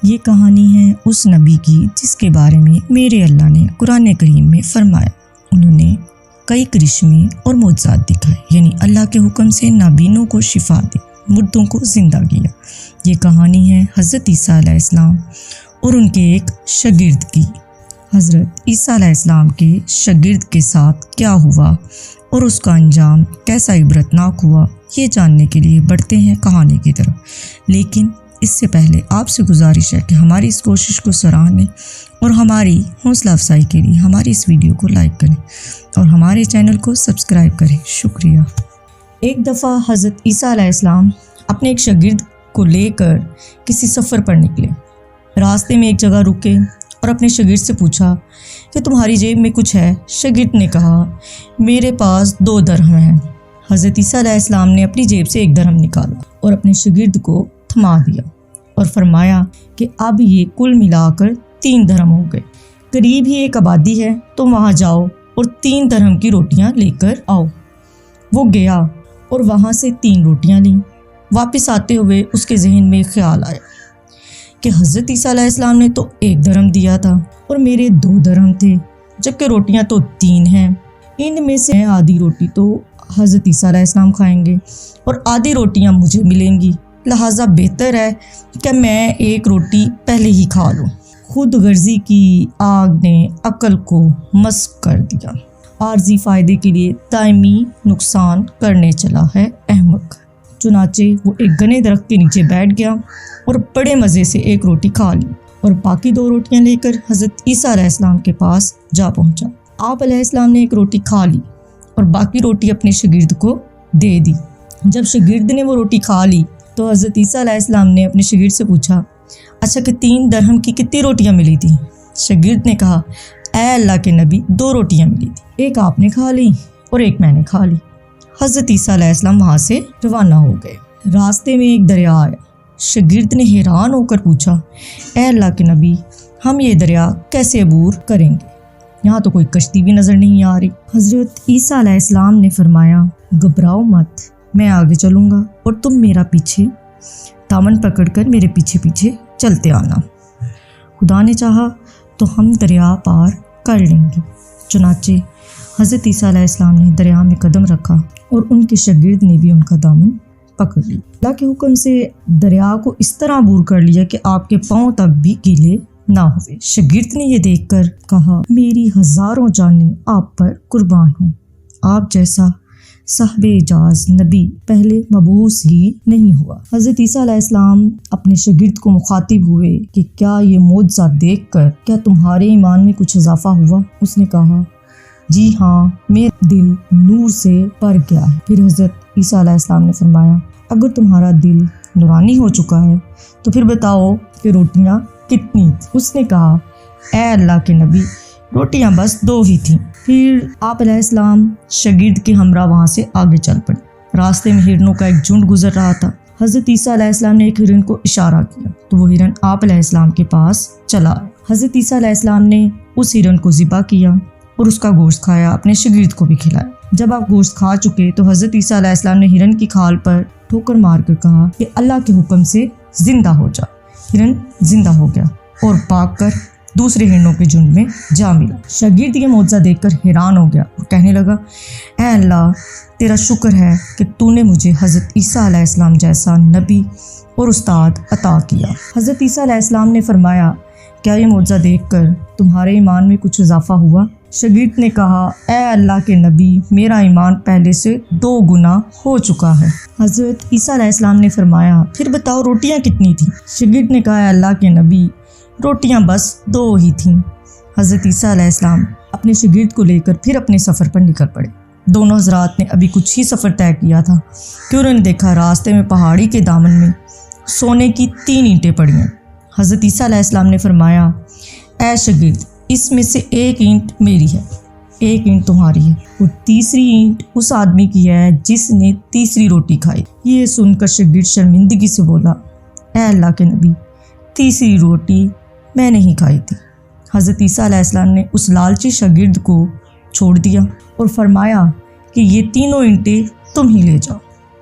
یہ کہانی ہے اس نبی کی جس کے بارے میں میرے اللہ نے قرآن کریم میں فرمایا، انہوں نے کئی کرشمے اور معجزات دکھائے، یعنی اللہ کے حکم سے نابینوں کو شفا دی، مردوں کو زندہ کیا۔ یہ کہانی ہے حضرت عیسیٰ علیہ السلام اور ان کے ایک شاگرد کی۔ حضرت عیسیٰ علیہ السلام کے شاگرد کے ساتھ کیا ہوا اور اس کا انجام کیسا عبرتناک ہوا، یہ جاننے کے لیے بڑھتے ہیں کہانی کی طرف۔ لیکن اس سے پہلے آپ سے گزارش ہے کہ ہماری اس کوشش کو سراہنے اور ہماری حوصلہ افزائی کے لیے ہماری اس ویڈیو کو لائک کریں اور ہمارے چینل کو سبسکرائب کریں۔ شکریہ۔ ایک دفعہ حضرت عیسیٰ علیہ السلام اپنے ایک شاگرد کو لے کر کسی سفر پر نکلے۔ راستے میں ایک جگہ رکے اور اپنے شاگرد سے پوچھا کہ تمہاری جیب میں کچھ ہے؟ شاگرد نے کہا میرے پاس 2 درہم ہیں۔ حضرت عیسیٰ علیہ السلام نے اپنی جیب سے 1 درہم نکالا اور اپنے شاگرد کو تھما دیا اور فرمایا کہ اب یہ کل ملا کر 3 درہم ہو گئے۔ قریب ہی ایک آبادی ہے، تم وہاں جاؤ اور 3 درہم کی روٹیاں لے کر آؤ۔ وہ گیا اور وہاں سے 3 روٹیاں لیں۔ واپس آتے ہوئے اس کے ذہن میں خیال آیا کہ حضرت عیسیٰ علیہ السلام نے تو 1 درہم دیا تھا اور میرے 2 درہم تھے، جبکہ روٹیاں تو 3 ہیں۔ ان میں سے آدھی روٹی تو حضرت عیسیٰ علیہ السلام کھائیں گے اور آدھی روٹیاں مجھے ملیں گی، لہٰذا بہتر ہے کہ میں 1 روٹی پہلے ہی کھا لوں۔ خود غرضی کی آگ نے عقل کو مسک کر دیا، عارضی فائدے کے لیے دائمی نقصان کرنے چلا ہے احمق۔ چنانچہ وہ ایک گھنے درخت کے نیچے بیٹھ گیا اور بڑے مزے سے 1 روٹی کھا لی اور باقی 2 روٹیاں لے کر حضرت عیسیٰ علیہ السلام کے پاس جا پہنچا۔ آپ علیہ السلام نے 1 روٹی کھا لی اور باقی روٹی اپنے شاگرد کو دے دی۔ جب شاگرد نے وہ روٹی کھا لی تو حضرت عیسیٰ علیہ السلام نے اپنے شاگرد سے پوچھا اچھا کہ 3 درہم کی کتنی روٹیاں ملی تھیں؟ شاگرد نے کہا اے اللہ کے نبی 2 روٹیاں ملی تھی، 1 آپ نے کھا لی اور 1 میں نے کھا لی۔ حضرت عیسیٰ علیہ السلام وہاں سے روانہ ہو گئے۔ راستے میں ایک دریا آیا۔ شاگرد نے حیران ہو کر پوچھا اے اللہ کے نبی ہم یہ دریا کیسے عبور کریں گے؟ یہاں تو کوئی کشتی بھی نظر نہیں آ رہی۔ حضرت عیسیٰ علیہ السلام نے فرمایا گھبراؤ مت، میں آگے چلوں گا اور تم میرا پیچھے دامن پکڑ کر میرے پیچھے پیچھے چلتے آنا، خدا نے چاہا تو ہم دریا پار کر لیں گے۔ چنانچہ حضرت عیسیٰ علیہ السلام نے دریا میں قدم رکھا اور ان کے شاگرد نے بھی ان کا دامن پکڑ لیا۔ اللہ کے حکم سے دریا کو اس طرح عبور کر لیا کہ آپ کے پاؤں تک بھی گیلے نہ ہوئے۔ شاگرد نے یہ دیکھ کر کہا میری ہزاروں جانیں آپ پر قربان ہوں، آپ جیسا صاحب اعجاز نبی پہلے مبعوث ہی نہیں ہوا۔ حضرت عیسیٰ علیہ السلام اپنے شاگرد کو مخاطب ہوئے کہ کیا یہ معجزہ دیکھ کر کیا تمہارے ایمان میں کچھ اضافہ ہوا؟ اس نے کہا جی ہاں، میرا دل نور سے بھر گیا ہے۔ پھر حضرت عیسیٰ علیہ السلام نے فرمایا اگر تمہارا دل نورانی ہو چکا ہے تو پھر بتاؤ کہ روٹیاں کتنی؟ اس نے کہا اے اللہ کے نبی روٹیاں بس 2 ہی تھیں۔ پھر آپ علیہ السلام شاگرد کے ہمراہ وہاں سے آگے چل پڑے۔ راستے میں ہرنوں کا ایک جھنڈ گزر رہا تھا۔ حضرت عیسیٰ علیہ السلام نے ایک ہرن کو اشارہ کیا تو وہ ہرن آپ علیہ السلام کے پاس چلا آیا۔ حضرت عیسیٰ علیہ السلام نے اس ہرن کو ذبح کیا اور اس کا گوشت کھایا، اپنے شاگرد کو بھی کھلایا۔ جب آپ گوشت کھا چکے تو حضرت عیسیٰ علیہ السلام نے ہرن کی کھال پر ٹھوکر مار کر کہا کہ اللہ کے حکم سے زندہ ہو جا۔ ہرن زندہ ہو گیا اور بھاگ کر دوسرے ہرنوں کے جھنڈ میں جا ملا۔ شاگرد یہ معجزہ دیکھ کر حیران ہو گیا اور کہنے لگا اے اللہ تیرا شکر ہے کہ تو نے مجھے حضرت عیسیٰ علیہ السلام جیسا نبی اور استاد عطا کیا۔ حضرت عیسیٰ علیہ السلام نے فرمایا کیا یہ معجزہ دیکھ کر تمہارے ایمان میں کچھ اضافہ ہوا؟ شاگرد نے کہا اے اللہ کے نبی میرا ایمان پہلے سے 2 گنا ہو چکا ہے۔ حضرت عیسیٰ علیہ السلام نے فرمایا پھر بتاؤ روٹیاں کتنی تھیں؟ شاگرد نے کہا اے اللہ کے نبی روٹیاں بس 2 ہی تھیں۔ حضرت عیسیٰ علیہ السلام اپنے شاگرد کو لے کر پھر اپنے سفر پر نکل پڑے۔ دونوں حضرات نے ابھی کچھ ہی سفر طے کیا تھا کہ انہوں نے دیکھا راستے میں پہاڑی کے دامن میں سونے کی 3 اینٹیں پڑی ہیں۔ حضرت عیسیٰ علیہ السلام نے فرمایا اے شاگرد اس میں سے 1 اینٹ میری ہے، 1 اینٹ تمہاری ہے اور تیسری اینٹ اس آدمی کی ہے جس نے تیسری روٹی کھائی۔ یہ سن کر شاگرد شرمندگی سے بولا اے اللہ کے نبی تیسری روٹی میں نہیں کھائی تھی۔ حضرت عیسیٰ علیہ السلام نے اس لالچی شاگرد کو چھوڑ دیا اور فرمایا کہ یہ 3 اینٹیں تم ہی لے جاؤ۔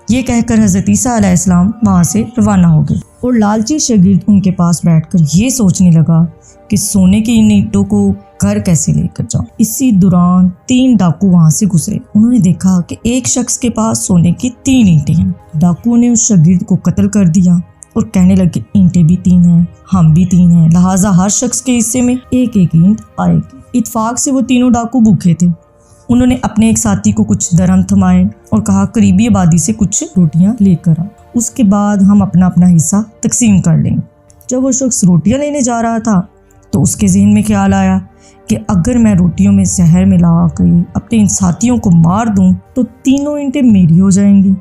یہ کہہ کر حضرت عیسیٰ علیہ السلام وہاں سے روانہ ہو گئے۔ اور لالچی شاگرد ان کے پاس بیٹھ کر یہ سوچنے لگا کہ سونے کی ان اینٹوں کو گھر کیسے لے کر جاؤں۔ اسی دوران 3 ڈاکو وہاں سے گزرے۔ انہوں نے دیکھا کہ ایک شخص کے پاس سونے کی 3 اینٹیں ہیں۔ ڈاکو نے اس شاگرد کو قتل کر دیا اور کہنے لگے اینٹیں بھی 3 ہیں، ہم بھی 3 ہیں، لہٰذا ہر شخص کے حصے میں ایک ایک اینٹ آئے گی۔ اتفاق سے وہ تینوں ڈاکو بھوکے تھے۔ انہوں نے اپنے ایک ساتھی کو کچھ درہم تھمائے اور کہا قریبی آبادی سے کچھ روٹیاں لے کر آ، اس کے بعد ہم اپنا اپنا حصہ تقسیم کر لیں گے۔ جب وہ شخص روٹیاں لینے جا رہا تھا تو اس کے ذہن میں خیال آیا کہ اگر میں روٹیوں میں زہر ملا کے اپنے ان ساتھیوں کو مار دوں تو تینوں اینٹیں میری ہو جائیں گی۔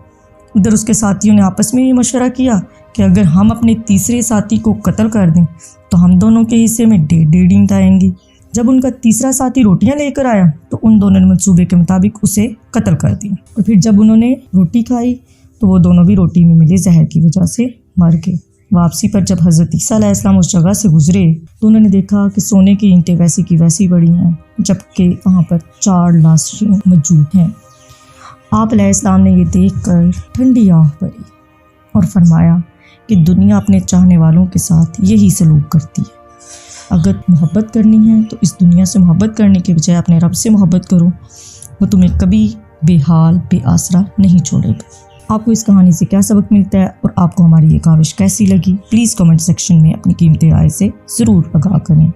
ادھر اس کے ساتھیوں نے آپس میں یہ مشورہ کیا کہ اگر ہم اپنے تیسرے ساتھی کو قتل کر دیں تو ہم دونوں کے حصے میں 1.5 اینٹ آئیں گی۔ جب ان کا تیسرا ساتھی روٹیاں لے کر آیا تو ان دونوں نے منصوبے کے مطابق اسے قتل کر دیا، اور پھر جب انہوں نے روٹی کھائی تو وہ دونوں بھی روٹی میں ملے زہر کی وجہ سے مر گئے۔ واپسی پر جب حضرت عیسیٰ علیہ السلام اس جگہ سے گزرے تو انہوں نے دیکھا کہ سونے کی اینٹیں ویسی کی ویسی پڑی ہیں، جبکہ وہاں پر 4 لاشیں موجود ہیں۔ آپ علیہ السلام نے یہ دیکھ کر ٹھنڈی آہ بھری اور فرمایا کہ دنیا اپنے چاہنے والوں کے ساتھ یہی سلوک کرتی ہے۔ اگر محبت کرنی ہے تو اس دنیا سے محبت کرنے کے بجائے اپنے رب سے محبت کرو، وہ تمہیں کبھی بے حال بے آسرا نہیں چھوڑے گا۔ آپ کو اس کہانی سے کیا سبق ملتا ہے اور آپ کو ہماری یہ کاوش کیسی لگی؟ پلیز کمنٹ سیکشن میں اپنی قیمتی رائے سے ضرور آگاہ کریں۔